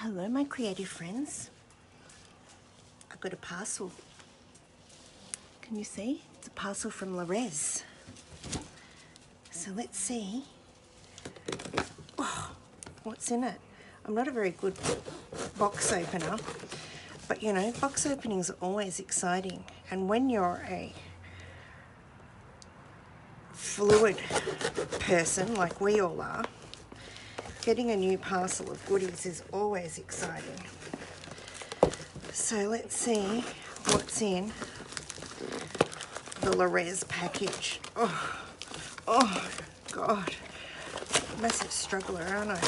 Hello, my creative friends. I got a parcel. Can you see? It's a parcel from Res. So let's see what's in it. I'm not a very good box opener, but you know, box openings are always exciting. And when you're a fluid person like we all are, getting a new parcel of goodies is always exciting. So let's see what's in the Res package. Oh God, massive struggler, aren't I?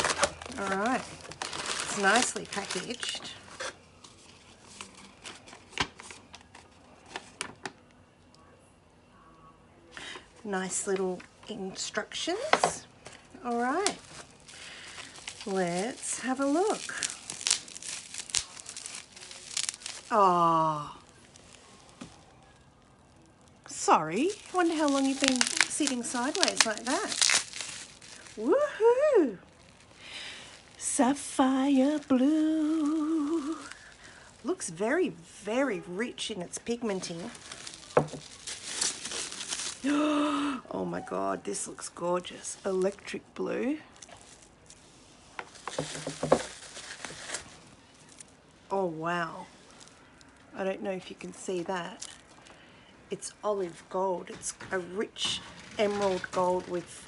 All right, it's nicely packaged. Nice little instructions. All right, let's have a look. Oh, sorry. I wonder how long you've been sitting sideways like that. Woohoo! Sapphire blue. Looks very, very rich in its pigmenting. Oh my God, this looks gorgeous. Electric blue. Oh wow. I don't know if you can see that. It's olive gold. It's a rich emerald gold with,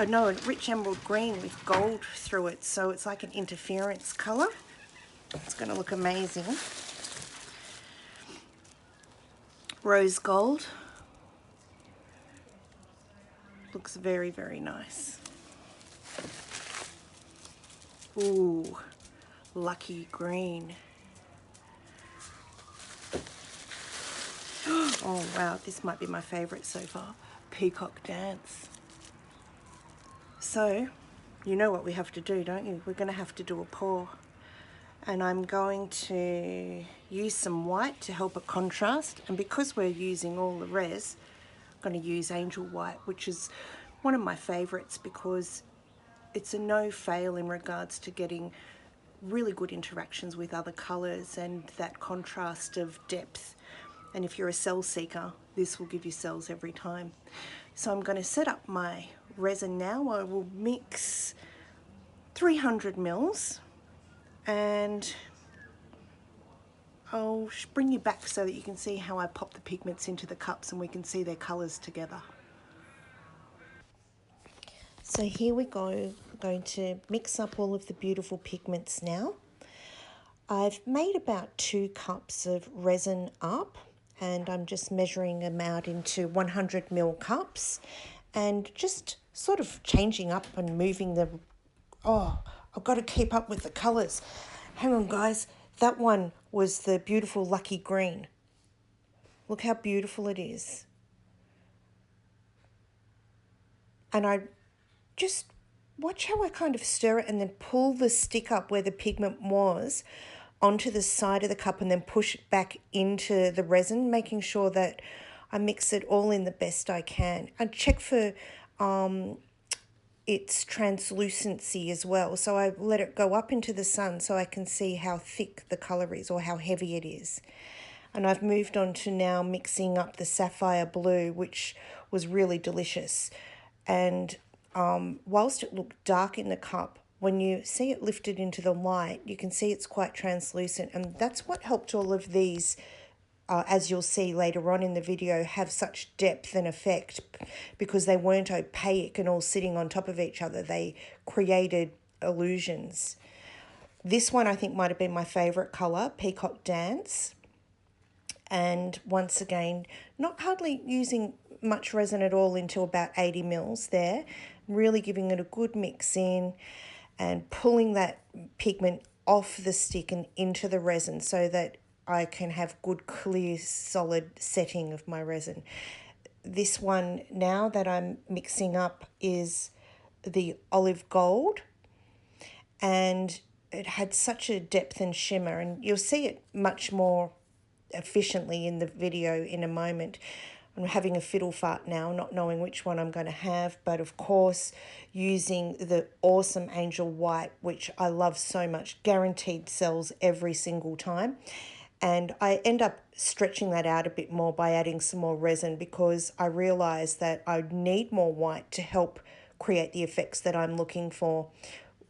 no, a rich emerald green with gold through it. So it's like an interference color. It's going to look amazing. Rose gold. Looks very, very nice. Ooh, lucky green. Oh wow, this might be my favorite so far. Peacock Dance. So, you know what we have to do, don't you? We're going to have to do a pour. And I'm going to use some white to help it contrast. And because we're using all the res, I'm going to use Angel White, which is one of my favorites because it's a no-fail in regards to getting really good interactions with other colors and that contrast of depth. And if you're a cell seeker, this will give you cells every time. So I'm going to set up my resin now. I will mix 300 mils and I'll bring you back so that you can see how I pop the pigments into the cups and we can see their colors together. So here we go. I'm going to mix up all of the beautiful pigments now. I've made about 2 cups of resin up and I'm just measuring them out into 100 ml cups and just sort of changing up and moving them. Oh, I've got to keep up with the colours. Hang on guys, that one was the beautiful lucky green. Look how beautiful it is. And I just watch how I kind of stir it and then pull the stick up where the pigment was onto the side of the cup and then push it back into the resin, making sure that I mix it all in the best I can. And check for its translucency as well. So I let it go up into the sun so I can see how thick the colour is or how heavy it is. And I've moved on to now mixing up the sapphire blue, which was really delicious. And whilst it looked dark in the cup, when you see it lifted into the light, you can see it's quite translucent. And that's what helped all of these, as you'll see later on in the video, have such depth and effect because they weren't opaque and all sitting on top of each other. They created illusions. This one I think might have been my favourite colour, Peacock Dance. And once again, not hardly using much resin at all into about 80 mils there, really giving it a good mix in and pulling that pigment off the stick and into the resin so that I can have good, clear, solid setting of my resin. This one now that I'm mixing up is the olive gold, and it had such a depth and shimmer, and you'll see it much more efficiently in the video in a moment. I'm having a fiddle fart now, not knowing which one I'm going to have, but of course using the awesome Angel White, which I love so much, guaranteed sells every single time. And I end up stretching that out a bit more by adding some more resin because I realize that I need more white to help create the effects that I'm looking for,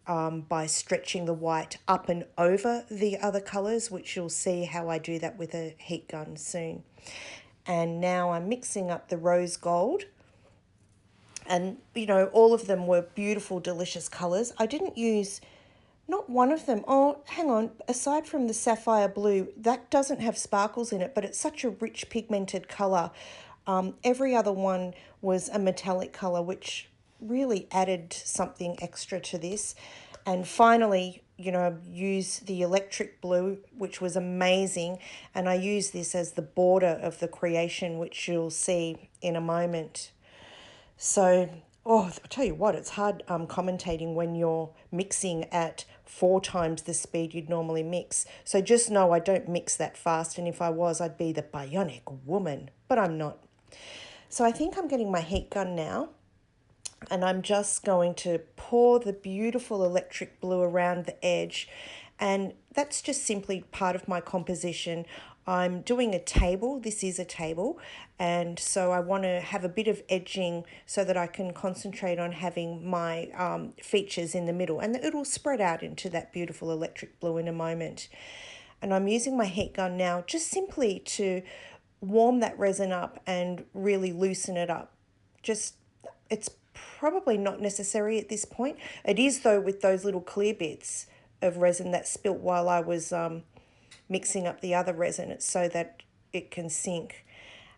by stretching the white up and over the other colors, which you'll see how I do that with a heat gun soon. And now I'm mixing up the rose gold, and you know, all of them were beautiful, delicious colors. I didn't use, not one of them, oh hang on, aside from the sapphire blue, that doesn't have sparkles in it, but it's such a rich pigmented color. Every other one was a metallic color, which really added something extra to this. And finally, you know, use the electric blue, which was amazing, and I use this as the border of the creation, which you'll see in a moment. So, oh, I'll tell you what, it's hard commentating when you're mixing at 4 times the speed you'd normally mix. So just know I don't mix that fast, and if I was, I'd be the bionic woman, but I'm not. So I think I'm getting my heat gun now, and I'm just going to pour the beautiful electric blue around the edge, and that's just simply part of my composition. I'm doing a table, this is a table, and so I want to have a bit of edging so that I can concentrate on having my features in the middle, and it'll spread out into that beautiful electric blue in a moment. And I'm using my heat gun now just simply to warm that resin up and really loosen it up. Just, it's probably not necessary at this point. It is though with those little clear bits of resin that spilt while I was mixing up the other resin. It's so that it can sink.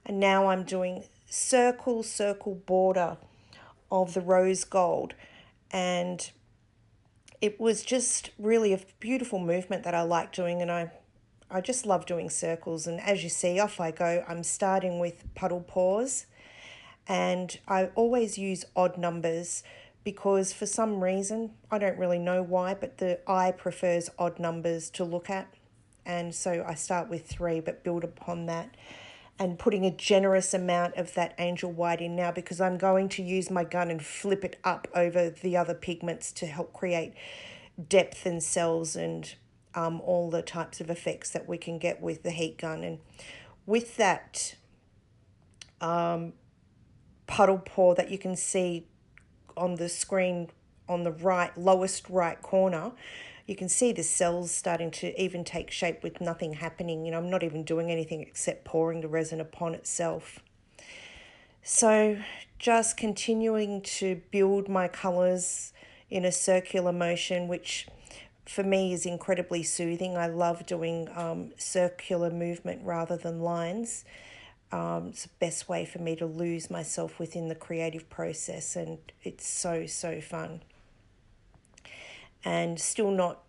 And now I'm doing circle border of the rose gold, and it was just really a beautiful movement that I like doing, and I just love doing circles. And as you see, off I go. I'm starting with puddle paws, and I always use odd numbers because for some reason, I don't really know why, but the eye prefers odd numbers to look at. And so I start with 3 but build upon that, and putting a generous amount of that Angel White in now because I'm going to use my gun and flip it up over the other pigments to help create depth and cells and all the types of effects that we can get with the heat gun. And with that puddle pour that you can see on the screen on the right, lowest right corner, you can see the cells starting to even take shape with nothing happening. You know, I'm not even doing anything except pouring the resin upon itself. So just continuing to build my colours in a circular motion, which for me is incredibly soothing. I love doing circular movement rather than lines. It's the best way for me to lose myself within the creative process, and it's so fun. And still not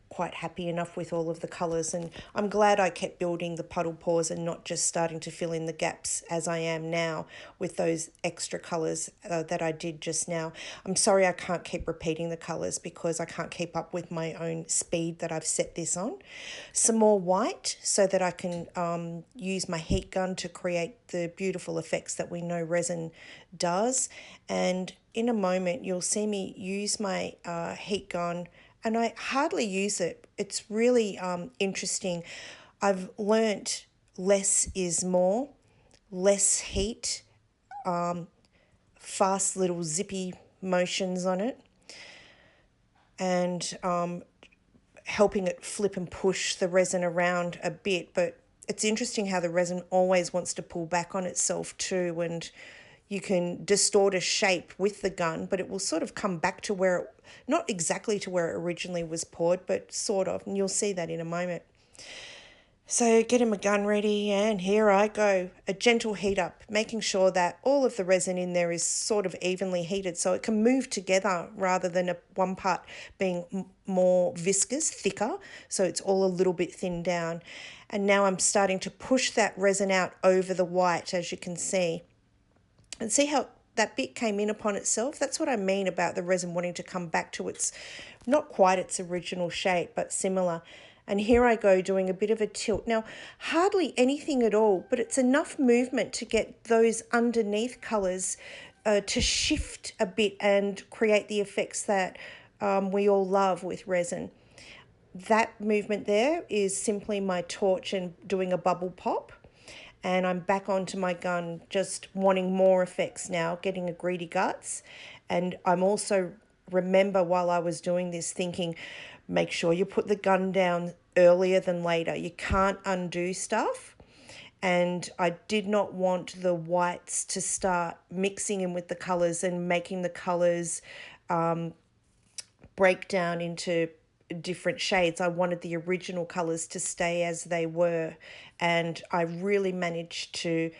quite happy enough with all of the colours, and I'm glad I kept building the puddle paws and not just starting to fill in the gaps as I am now with those extra colours that I did just now. I'm sorry I can't keep repeating the colours because I can't keep up with my own speed that I've set this on. Some more white so that I can use my heat gun to create the beautiful effects that we know resin does. And in a moment you'll see me use my heat gun, and I hardly use it. It's really interesting. I've learnt less is more, less heat, fast little zippy motions on it, and helping it flip and push the resin around a bit. But it's interesting how the resin always wants to pull back on itself too, and you can distort a shape with the gun, but it will sort of come back to where it, not exactly to where it originally was poured, but sort of, and you'll see that in a moment. So getting my gun ready, and here I go. A gentle heat up, making sure that all of the resin in there is sort of evenly heated so it can move together rather than one part being more viscous, thicker, so it's all a little bit thinned down. And now I'm starting to push that resin out over the white, as you can see. And see how that bit came in upon itself? That's what I mean about the resin wanting to come back to its, not quite its original shape, but similar. And here I go doing a bit of a tilt. Now, hardly anything at all, but it's enough movement to get those underneath colours to shift a bit and create the effects that we all love with resin. That movement there is simply my torch and doing a bubble pop. And I'm back onto my gun, just wanting more effects now, getting a greedy guts. And I'm also, remember while I was doing this, thinking, make sure you put the gun down earlier than later. You can't undo stuff. And I did not want the whites to start mixing in with the colours and making the colours break down into different shades. I wanted the original colours to stay as they were, and I really managed to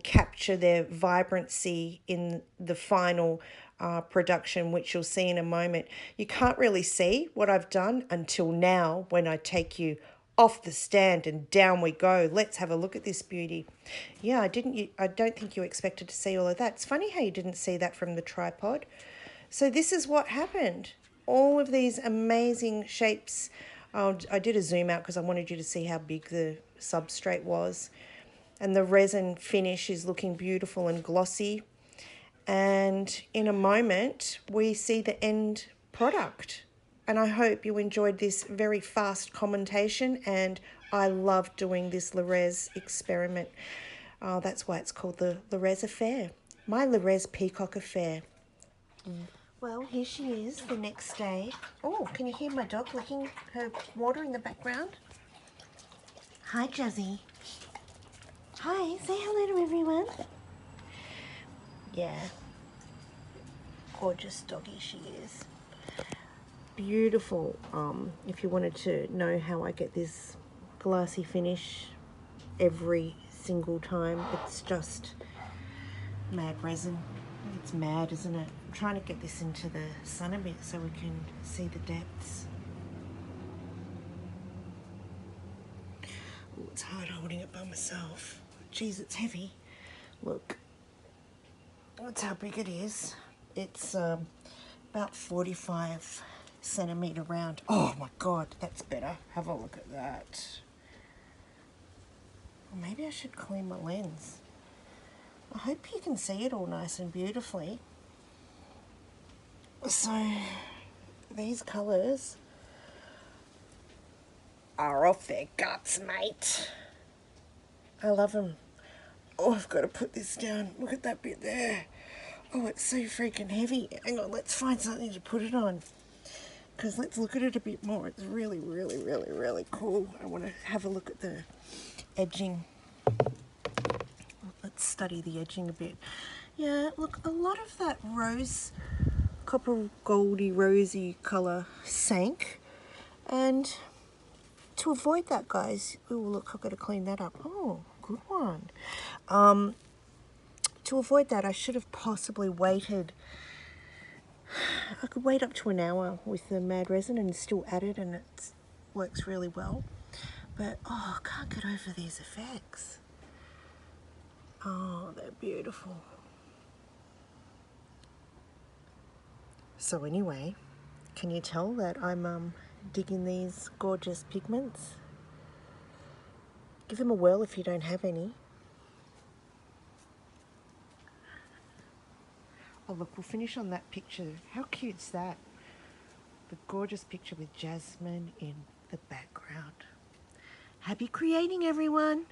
capture their vibrancy in the final production, which you'll see in a moment. You can't really see what I've done until now when I take you off the stand and down we go. Let's have a look at this beauty. Yeah, I don't think you expected to see all of that. It's funny how you didn't see that from the tripod. So this is what happened. All of these amazing shapes. I did a zoom out because I wanted you to see how big the substrate was. And the resin finish is looking beautiful and glossy. And in a moment, we see the end product. And I hope you enjoyed this very fast commentation. And I love doing this Lorez experiment. That's why it's called the Lorez Affair. My Lorez Peacock Affair. Well, here she is the next day. Oh, can you hear my dog licking her water in the background? Hi, Jazzy. Hi, say hello to everyone. Yeah. Gorgeous doggy she is. Beautiful. If you wanted to know how I get this glassy finish every single time, it's just mad resin. It's mad, isn't it? I'm trying to get this into the sun a bit so we can see the depths. Oh, it's hard holding it by myself. Geez, it's heavy. Look, that's how big it is. It's about 45 centimetre round. Oh my God, that's better. Have a look at that. Or maybe I should clean my lens. I hope you can see it all nice and beautifully. So, these colours are off their guts, mate. I love them. Oh, I've got to put this down. Look at that bit there. Oh, it's so freaking heavy. Hang on, let's find something to put it on. Because let's look at it a bit more. It's really, really, really, really cool. I want to have a look at the edging. Let's study the edging a bit. Yeah, look, a lot of that rose, copper goldy rosy colour sank. And to avoid that, guys, oh look, I've got to clean that up. Oh, good one. To avoid that, I should have possibly waited. I could wait up to an hour with the mad resin and still add it, and it works really well. But, oh, I can't get over these effects. Oh, they're beautiful. So anyway, can you tell that I'm digging these gorgeous pigments? Give them a whirl if you don't have any. Oh look, we'll finish on that picture. How cute's that? The gorgeous picture with Jasmine in the background. Happy creating, everyone!